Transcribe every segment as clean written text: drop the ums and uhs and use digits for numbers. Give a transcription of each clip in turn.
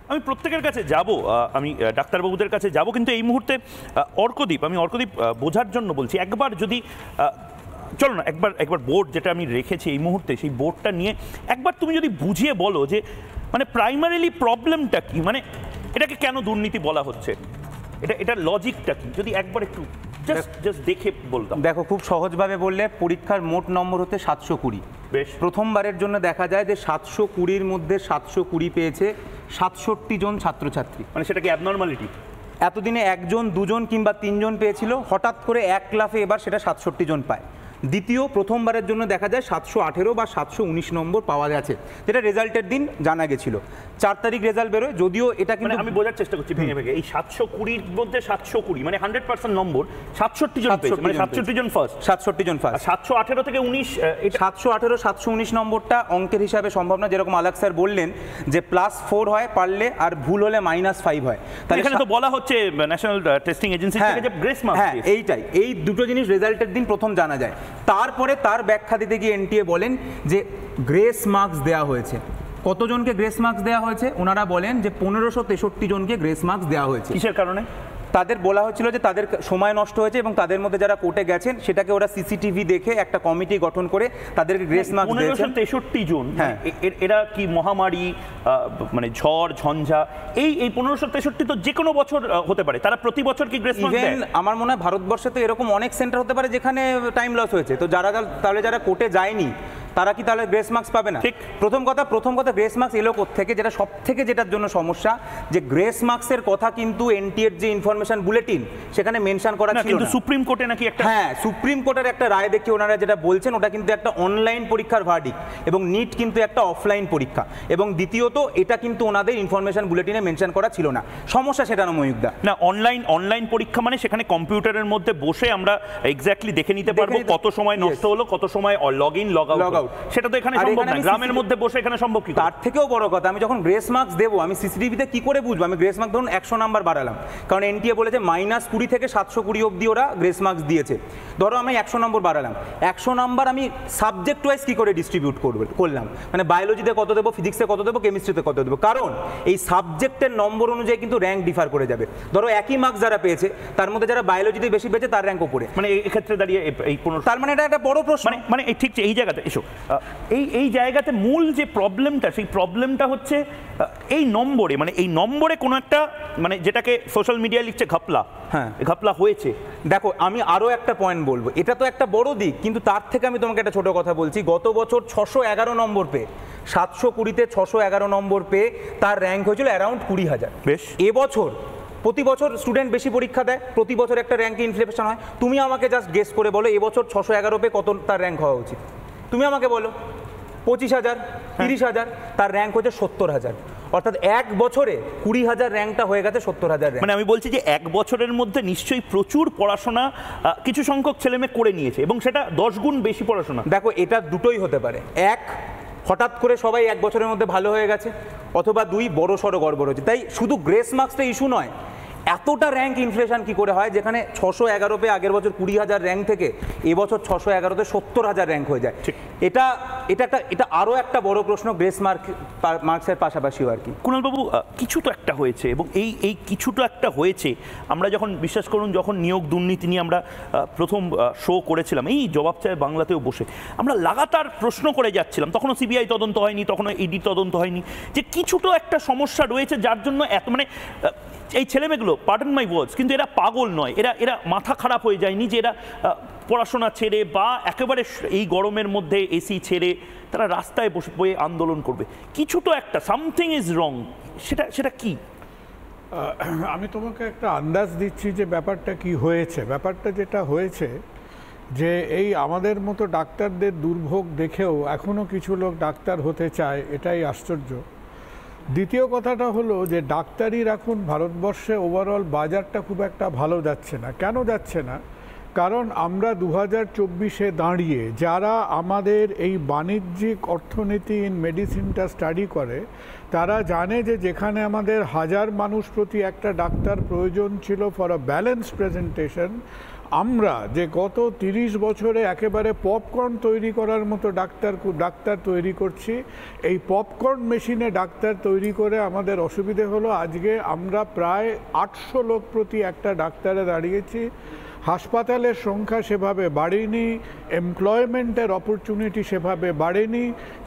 আমি প্রত্যেকের কাছে যাব, আমি ডাক্তারবাবুদের কাছে যাব, কিন্তু এই মুহূর্তে অর্কদীপ বোঝার জন্য বলছি, একবার যদি চলো না একবার বোর্ড যেটা আমি রেখেছি এই মুহূর্তে, সেই বোর্ডটা নিয়ে একবার তুমি যদি বুঝিয়ে বলো যে মানে প্রাইমারিলি প্রবলেমটা কি, মানে এটাকে কেন দুর্নীতি বলা হচ্ছে, এটা লজিকটা কি, যদি একবার একটু জাস্ট দেখে বলতাম। দেখো, খুব সহজভাবে বললে পরীক্ষার মোট নম্বর হতে 720। বেশ, প্রথমবারের জন্য দেখা যায় যে 720-র মধ্যে 720 পেয়েছে 67 জন ছাত্রছাত্রী। মানে সেটা কি অ্যাবনর্মালিটি? এতদিনে 1 জন 2 জন কিংবা 3 জন পেয়েছিল, হঠাৎ করে এক লাফে এবার সেটা 67 জন পায়। দ্বিতীয়, প্রথমবারের জন্য দেখা যায় 718 বা 719 নম্বর পাওয়া গেছে, যেটা রেজাল্টের দিন জানা গেছিল। 4 তারিখ রেজাল্ট বেরোয়, যদিও এটা কিন্তু আমি বোঝার চেষ্টা করছি ভেঙে ভেঙে, এই 720-র মধ্যে 720 মানে 100% নম্বর 67 জন পেয়েছে, মানে 67 জন ফার্স্ট, 67 জন ফার্স্ট। 718 থেকে 19, 718 719 নম্বরটা অঙ্কের হিসাবে সম্ভব না, যেরকম আলাক স্যার বললেন যে +4 হয় পারলে, আর ভুল হলে -5 হয়। তাহলে এখানে তো বলা হচ্ছে ন্যাশনাল টেস্টিং এজেন্সি থেকে যে গ্রেস মার্কস। হ্যাঁ, এইটাই, এই দুটো জিনিস রেজাল্টের দিন প্রথম জানা যায়। তারপরে তার ব্যাখ্যা দিতে গিয়ে এনটিএ বলেন যে গ্রেস মার্কস দেওয়া হয়েছে। কতজনকে গ্রেস মার্কস দেওয়া হয়েছে? ওনারা বলেন যে 1563 জনকে গ্রেস মার্কস দেওয়া হয়েছে। কিসের কারণে? তাদের বলা হচ্ছিল যে তাদের সময় নষ্ট হয়েছে, এবং তাদের মধ্যে যারা কোর্টে গেছেন সেটাকে ওরা সিসিটিভি দেখে একটা কমিটি গঠন করে তাদেরকে গ্রেস মার্কস দিয়েছেন। 1563 জন, হ্যাঁ, এরা কি মহামারী, মানে ঝড় ঝঞ্ঝা, এই 1563 তো যে কোনো বছর হতে পারে, তারা প্রতি বছর কি গ্রেস মার্কস দেয়? আমার মনে হয় ভারতবর্ষে তো এরকম অনেক সেন্টার হতে পারে যেখানে টাইম লস হয়েছে, তো যারা কোর্টে যায়নি তারা কি তাহলে গ্রেস মার্কস পাবে না? ঠিক। প্রথম কথা গ্রেস মার্কস এলো কোত্থেকে, যেটা সব থেকে যেটার জন্য সমস্যা, যে গ্রেস মার্কসের কথা কিন্তু এনটিএর যে ইনফরমেশন বুলেটিন সেখানে মেনশন করা ছিল না। কিন্তু সুপ্রিম কোর্টে নাকি একটা, হ্যাঁ, সুপ্রিম কোর্টের একটা রায় দেখে ওনারা যেটা বলছেন ওটা কিন্তু একটা অনলাইন পরীক্ষার ভার্ডিক্ট, এবং নিট কিন্তু একটা অফলাইন পরীক্ষা, এবং দ্বিতীয়ত এটা কিন্তু ওনাদের ইনফরমেশন বুলেটিনে মেনশন করা ছিল না। সমস্যা সেটা না ময়ূকদা, না অনলাইন পরীক্ষা মানে সেখানে কম্পিউটারের মধ্যে বসে আমরা এক্স্যাক্টলি দেখে নিতে পারবো কত সময় নষ্ট হলো, কত সময় লগ ইন লগ আউট, সেটা তো এখানে সম্ভব না। গ্রামের মধ্যে বসে এখানে সম্ভব কি? তার থেকেও বড় কথা, আমি যখন গ্রেস মার্কস দেবো আমি সিসিটিভিতে কি করে বুঝবো? আমি গ্রেস মার্কস ধরুন 100 নাম্বার বাড়ালাম, কারণ এনটিএ বলেছে -20 থেকে 720 অবধি ওরা গ্রেস মার্কস দিয়েছে। ধরো আমি 100 নম্বর বাড়ালাম, 100 নাম্বার আমি সাবজেক্ট ওয়াইজ কি করে ডিস্ট্রিবিউট করলাম, মানে বায়োলজিতে কত দেবো, ফিজিক্সে কত দেবো, কেমিস্ট্রিতে কত দেবো, কারণ এই সাবজেক্টের নম্বর অনুযায়ী কিন্তু র্যাঙ্ক ডিফার করে যাবে। ধরো একই মার্কস যারা পেয়েছে তার মধ্যে যারা বায়োলজিতে বেশি পেয়েছে তার র্যাঙ্ক উপরে, মানে এক্ষেত্রে দাঁড়িয়ে এই তার মানে এটা একটা বড় প্রশ্ন। মানে ঠিক এই জায়গাতে এসো, এই জায়গাতে মূল যে প্রবলেমটা, সেই প্রবলেমটা হচ্ছে এই নম্বরে, মানে এই নম্বরে কোনো একটা, মানে যেটাকে সোশ্যাল মিডিয়া লিখছে ঘপলা, হ্যাঁ ঘপলা হয়েছে। দেখো, আমি আরও একটা পয়েন্ট বলবো, এটা তো একটা বড় দিক, কিন্তু তার থেকে আমি তোমাকে একটা ছোট কথা বলছি। গত বছর 611 নম্বর পেয়ে, 720-তে 611 নম্বর পেয়ে তার র্যাঙ্ক হয়েছিল অ্যারাউন্ড 20,000। বেশ, এবছর প্রতি বছর স্টুডেন্ট বেশি পরীক্ষা দেয়, প্রতি বছর একটা র্যাঙ্কে ইনফ্লেশন হয়। তুমি আমাকে জাস্ট গেস করে বলো এবছর 611 পেয়ে কত তার র্যাঙ্ক হওয়া উচিত? তুমি আমাকে বলো। 25,000, 30,000, তার র্যাঙ্ক হচ্ছে 70,000। অর্থাৎ এক বছরে 20,000 র্যাঙ্কটা হয়ে গেছে 70,000 র্যাঙ্ক। মানে আমি বলছি যে এক বছরের মধ্যে নিশ্চয়ই প্রচুর পড়াশোনা কিছু সংখ্যক ছেলেমেয়ে করে নিয়েছে, এবং সেটা 10 গুণ বেশি পড়াশোনা। দেখো, এটা দুটোই হতে পারে, এক হঠাৎ করে সবাই এক বছরের মধ্যে ভালো হয়ে গেছে, অথবা দুই বড় সড়ো গড়বড় হচ্ছে। তাই শুধু গ্রেস মার্কসটা ইস্যু নয়, এতটা র্যাঙ্ক ইনফ্লেশন কি করে হয়, যেখানে 611 পেয়ে আগের বছর 20,000 র্যাঙ্ক থেকে এবছর 611-তে 70,000 র্যাঙ্ক হয়ে যায়। এটা আরও একটা বড় প্রশ্ন গ্রেস মার্কসের পাশাপাশিও আর কি। কুণালবাবু, কিছু তো একটা হয়েছে, এবং এই কিছু তো একটা হয়েছে। আমরা যখন বিশ্বাস করুন, যখন নিয়োগ দুর্নীতি নিয়ে আমরা প্রথম শো করেছিলাম এই জবাব চায় বাংলাতেও বসে, আমরা লাগাতার প্রশ্ন করে যাচ্ছিলাম, তখনও সিবিআই তদন্ত হয়নি, তখনও ইডি তদন্ত হয়নি, যে কিছু তো একটা সমস্যা রয়েছে যার জন্য এত, মানে এই ছেলেমেয়েগুলো, পার্ডন মাই ওয়ার্ডস, কিন্তু এরা পাগল নয়, এরা মাথা খারাপ হয়ে যায়নি যে এরা পড়াশোনা ছেড়ে বা একেবারে এই গরমের মধ্যে এসি ছেড়ে তারা রাস্তায় বসে বয়ে আন্দোলন করবে। কিছু তো একটা, সামথিং ইজ রং, সেটা কি? আমি তোমাকে একটা আন্দাজ দিচ্ছি যে ব্যাপারটা কি হয়েছে। ব্যাপারটা যেটা হয়েছে যে এই আমাদের মতো ডাক্তারদের দুর্ভোগ দেখেও এখনও কিছু লোক ডাক্তার হতে চায়, এটাই আশ্চর্য। দ্বিতীয় কথাটা হলো যে ডাক্তারির এখন ভারতবর্ষে ওভারঅল বাজারটা খুব একটা ভালো যাচ্ছে না। কেন যাচ্ছে না? কারণ আমরা 2024-এ দাঁড়িয়ে যারা আমাদের এই বাণিজ্যিক অর্থনীতি ইন মেডিসিনটা স্টাডি করে, তারা জানে যে যেখানে আমাদের 1000 মানুষ প্রতি একটা ডাক্তার প্রয়োজন ছিল ফর আ ব্যালেন্স প্রেজেন্টেশন, আমরা যে গত 30 বছরে একেবারে পপকর্ন তৈরি করার মতো ডাক্তার তৈরি করছি, এই পপকর্ন মেশিনে ডাক্তার তৈরি করে আমাদের অসুবিধে হলো আজকে আমরা প্রায় 800 লোক প্রতি একটা ডাক্তারে দাঁড়িয়েছি। হাসপাতালের সংখ্যা সেভাবে বাড়েনি, এমপ্লয়মেন্টের অপরচুনিটি সেভাবে বাড়েনি।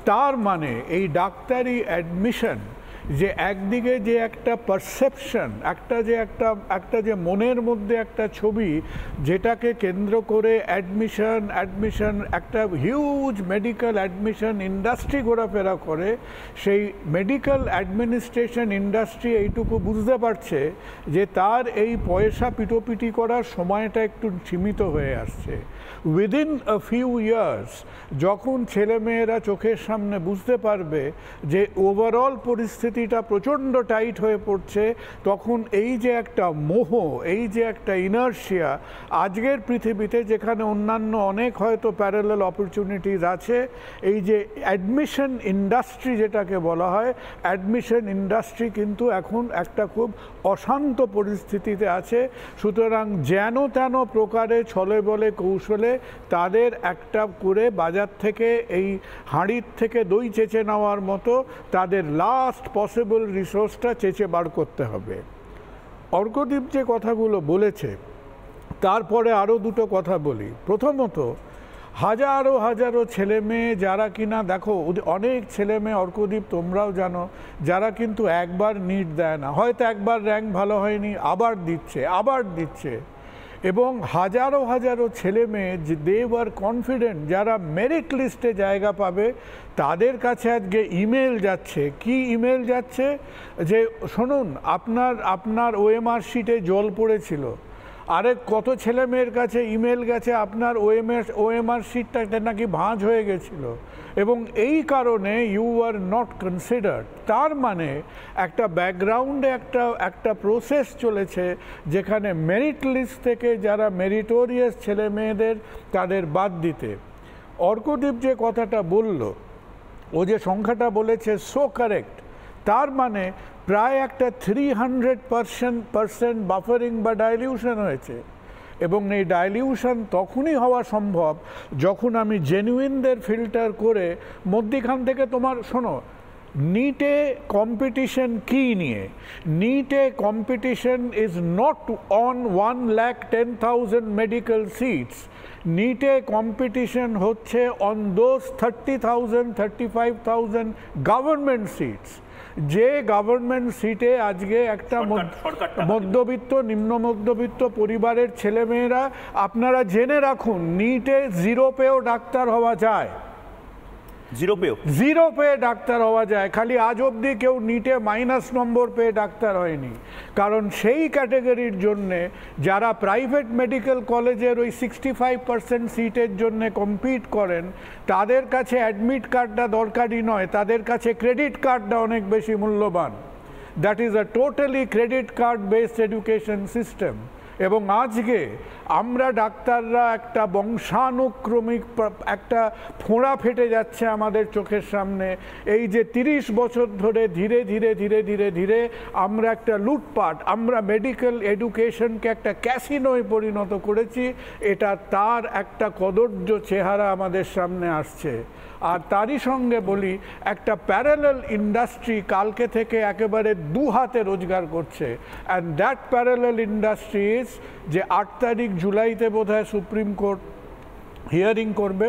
তার মানে এই ডাক্তারি অ্যাডমিশন যে একদিকে যে একটা পারসেপশন, একটা যে মনের মধ্যে একটা ছবি যেটাকে কেন্দ্র করে অ্যাডমিশন একটা হিউজ মেডিকেল অ্যাডমিশন ইন্ডাস্ট্রি ঘোরাফেরা করে, সেই মেডিকেল অ্যাডমিনিস্ট্রেশন ইন্ডাস্ট্রি এইটুকু বুঝতে পারছে যে তার এই পয়সা পিটোপিটি করার সময়টা একটু সীমিত হয়ে আসছে। উইদিন আ ফিউ ইয়ার্স যখন ছেলেমেয়েরা চোখের সামনে বুঝতে পারবে যে ওভারঅল পরিস্থিতিটা প্রচণ্ড টাইট হয়ে পড়ছে, তখন এই যে একটা মোহ, এই যে একটা ইনার্শিয়া আজকের পৃথিবীতে যেখানে অন্যান্য অনেক হয়তো প্যারালাল অপরচুনিটিস আছে, এই যে অ্যাডমিশন ইন্ডাস্ট্রি যেটাকে বলা হয়, অ্যাডমিশন ইন্ডাস্ট্রি কিন্তু এখন একটা খুব অশান্ত পরিস্থিতিতে আছে। সুতরাং যেন তেন প্রকারে ছলে বলে কৌশলে তাদের একটা করে বাজার থেকে এই হাঁড়ির থেকে দই চেঁচে নেওয়ার মতো তাদের লাস্ট পসিবল রিসোর্সটা চেঁচে বার করতে হবে। অর্কদীপ যে কথাগুলো বলেছে তারপরে আরও দুটো কথা বলি। প্রথমত, হাজারো ছেলে মেয়ে যারা কিনা, দেখো অনেক ছেলে মেয়ে অর্কদীপ তোমরাও জানো, যারা কিন্তু একবার নিট দেয় না, হয়তো একবার র্যাঙ্ক ভালো হয়নি, আবার দিচ্ছে এবং হাজারো ছেলে মেয়ে যে দে ওয়ার কনফিডেন্ট, যারা মেরিট লিস্টে জায়গা পাবে, তাদের কাছে আজকে ইমেল যাচ্ছে। কি ইমেল যাচ্ছে? যে শুনুন, আপনার ওএমআর শিটে জল পড়েছিল। আরে কত ছেলে মেয়ের কাছে ইমেল গেছে আপনার ওএমআর শিটটাতে নাকি ভাঁজ হয়ে গেছিল এবং এই কারণে ইউ আর নট কনসিডার্ড। তার মানে একটা ব্যাকগ্রাউন্ডে একটা প্রসেস চলেছে যেখানে মেরিট লিস্ট থেকে যারা মেরিটোরিয়াস ছেলে মেয়েদের তাদের বাদ দিতে। অর্কদীপ যে কথাটা বলল, ও যে সংখ্যাটা বলেছে সো কারেক্ট। তার মানে প্রায় একটা 300% বাফারিং বা ডাইলিউশন হয়েছে এবং এই ডাইলিউশন তখনই হওয়া সম্ভব যখন আমি জেনুইনদের ফিল্টার করে মধ্যখান থেকে তোমার শোনো, নিটে কম্পিটিশন কি নিয়ে? নিটে competition is not on 1,10,000 medical seats. নিটে কম্পিটিশন হচ্ছে অন দোজ 30,000 35,000 গভর্নমেন্ট সিটস। যে গভর্নমেন্ট সিটে আজকে একটা মধ্যবিত্ত নিম্ন মধ্যবিত্ত পরিবারের ছেলেমেয়েরা, আপনারা জেনে রাখুন, নিটে 0 পেয়েও ডাক্তার হওয়া যায়। 0 পেয়ে ডাক্তার হওয়া যায়। খালি আজ অবধি কেউ নিটে মাইনাস নম্বর পেয়ে ডাক্তার হয়নি। কারণ সেই ক্যাটাগরির জন্যে যারা প্রাইভেট মেডিকেল কলেজের ওই 65% সিটের জন্যে কম্পিট করেন, তাদের কাছে অ্যাডমিট কার্ডটা দরকারি নয়, তাদের কাছে ক্রেডিট কার্ডটা অনেক বেশি মূল্যবান। That is a totally credit card based education system. এবং আজকে আমরা ডাক্তাররা একটা বংশানুক্রমিক একটা ফোঁড়া ফেটে যাচ্ছে আমাদের চোখের সামনে। এই যে 30 বছর ধরে ধীরে আমরা একটা লুটপাট, আমরা মেডিকেল এডুকেশনকে একটা ক্যাসিনোয় পরিণত করেছি, এটা তার একটা কদর্য চেহারা আমাদের সামনে আসছে। আর তারই সঙ্গে বলি, একটা প্যারালাল ইন্ডাস্ট্রি কালকে থেকে একেবারে 2 হাতে রোজগার করছে। And that parallel industry is যে 8 তারিখ জুলাইতে বোধহয় সুপ্রিম কোর্ট হিয়ারিং করবে।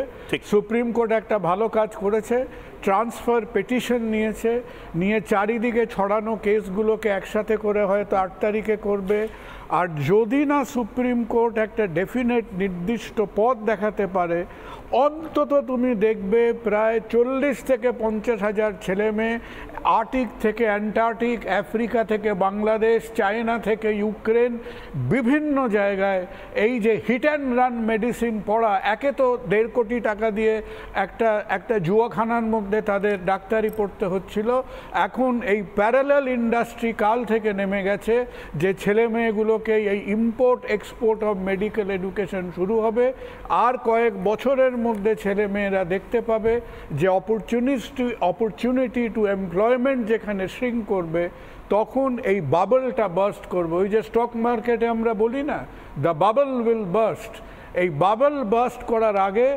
সুপ্রিম কোর্ট একটা ভালো কাজ করেছে, ট্রান্সফার পিটিশন নিয়ে চারিদিকে ছড়ানো কেসগুলোকে একসাথে করে হয়তো 8 তারিখে করবে। আর যদি না সুপ্রিম কোর্ট একটা ডেফিনেট নির্দিষ্ট পথ দেখাতে পারে, অন্তত তুমি দেখবে প্রায় 40 থেকে 50 হাজার ছেলে মেয়ে আর্কটিক থেকে অ্যান্টার্কটিক, আফ্রিকা থেকে বাংলাদেশ, চায়না থেকে ইউক্রেন, বিভিন্ন জায়গায় এই যে হিট অ্যান্ড রান মেডিসিন পড়া, একে তো 1.5 কোটি টাকা দিয়ে একটা জুয়াখানার মধ্যে মধ্যে তাদের ডাক্তারি পড়তে হচ্ছিল, এখন এই প্যারালাল ইন্ডাস্ট্রি কাল থেকে নেমে গেছে যে ছেলে মেয়েগুলোকে এই import export of medical education শুরু হবে। আর কয়েক বছরের মধ্যে ছেলে মেয়েরা দেখতে পাবে যে অপরচুনিটি টু এমপ্লয়মেন্ট যেখানে শ্রিঙ্ক করবে, তখন এই বাবলটা বার্স্ট করবে। ওই যে স্টক মার্কেটে আমরা বলি না, দ্য বাবল উইল বার্স্ট। এই বাবল বার্স্ট করার আগে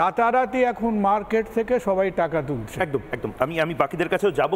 রাতারাতি এখন মার্কেট থেকে সবাই টাকা তুলছে। একদম একদম, আমি বাকিদের কাছেও যাব।